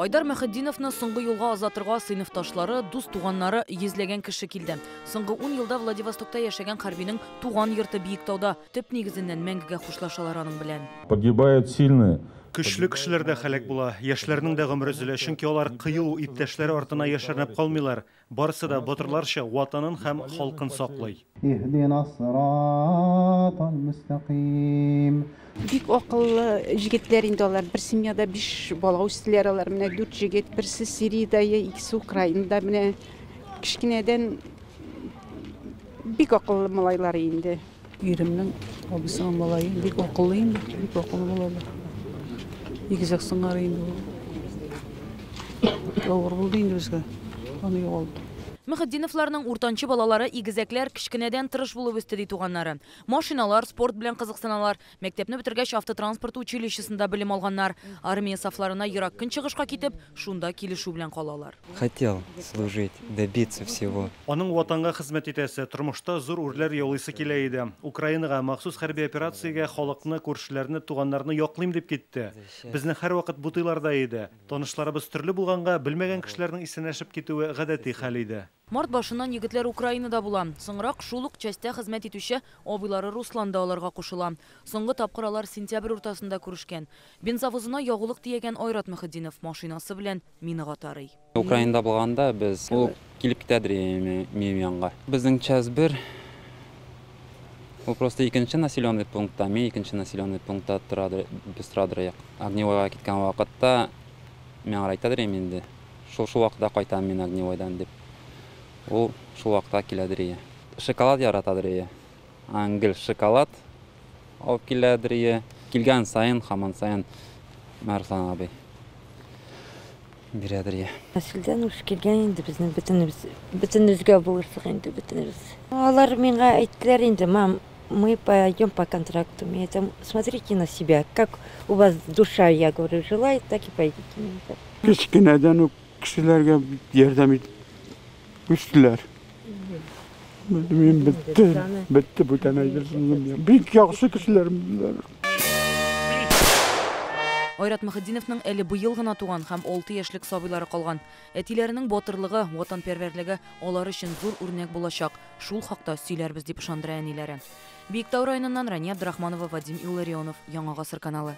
Айдар Мәхәддиновны соңгы юлга азатырга сыйныфташлары, дус туганнары йөзләгән кеше килде. Соңгы 10 елда Владивостокта яшәгән хәрбинең туган йорты Биектауда төп нигезеннән мәңгегә хушлашалар аның белән. Погибают сильные. Көчле кешеләр дә һәлак була. Яшьләрнең дә гомере өзелә, чөнки алар кыю иптәшләре артына яшеренеп калмыйлар. Барысы да батырларча ватанын һәм халкын саклый. Бик акыллы җегетләр инде алар. Бер семьяда 5 бала үстеләр алар. Менә 4 җегет, берсе Сириядә, икесе Украинада. Менә кичкенәдән бик акыллы малайлар инде. Иремнең абысының малае бик акыллы инде, бик акыллы булалар. Игезәк сыңар инде. Авыр булды инде безгә. Аны югалды. Мәхәддиновларның уртанчы балалары игезәкләр кичкенәдән тырыш булып үсте ди туганнары. Машиналар, спорт белән кызыксыналар. Мәктәпне бетергәч автотранспорт училищесында белем алганнар. Армия сафларына ерак көнчыгышка китеп, шунда килешү белән калалар. Хотел служить, добиться всего. Аның ватанга хезмәт итәсе, тормышта зур үрләр яулыйсы килә иде. Украинага махсус хәрби операциягә халыкны, күршеләрне, туганнарны яклыйм дип китте. Безнең һәрвакыт бутыйларда иде. Танышларыбыз төрле булганга, белмәгән кешеләрнең исәнәшеп китүе гадәти хәл иде. Март башыннан егетләр Украинада була. Соңрак шул ук частьтә хезмәт итүче абыйлары Русланда аларга кушыла. Соңгы тапкыр алар сентябрь уртасында күрешкән. Бензовозына ягулык тиягән Айрат Мәхәддинов машинасы белән минага тарый. Украинада булганда без ул килеп китәдер минем янга. Безнең час бер. Ул просто икенче населенный пунктта, мен икенче населенный пунктта без торадыр. Огневойга киткән вакытта мен әйтәдер инде. Шул вакытта кайтам мин Огневойдан дип. Ул шул вакытта киләдер. Шоколад яратадыр. Ангел шоколад алып киләдер. Килгән сайын, һаман сайын Марслан абый бирәдер. Нәселдән үш килгән инде безнең бөтенебезгә булырсыз инде бөтенебез. Алар миңа әйттеләр инде, мам, мы пойдем по контракту. Мне там смотрите на себя, как у вас душа, я говорю, желает, так и пойдите. Кичкенәдән үк кешеләргә ярдәм итеп үстеләр. Мин бетте бүтән әйтерсең. Бик яхшы кешеләр булдылар. Айрат Мәхәддиновның әле быел гына туган һәм 6 яшьлек сабыйлары калган. Әтиләренең батырлыгы, ватанпәрвәрлеге алар өчен зур үрнәк булачак. Шул хакта сөйләрбез дип ышандыра әниләре. Биектау районыннан Рания Абдрахманова, Вадим Илларионов, Яңа Гасыр каналы.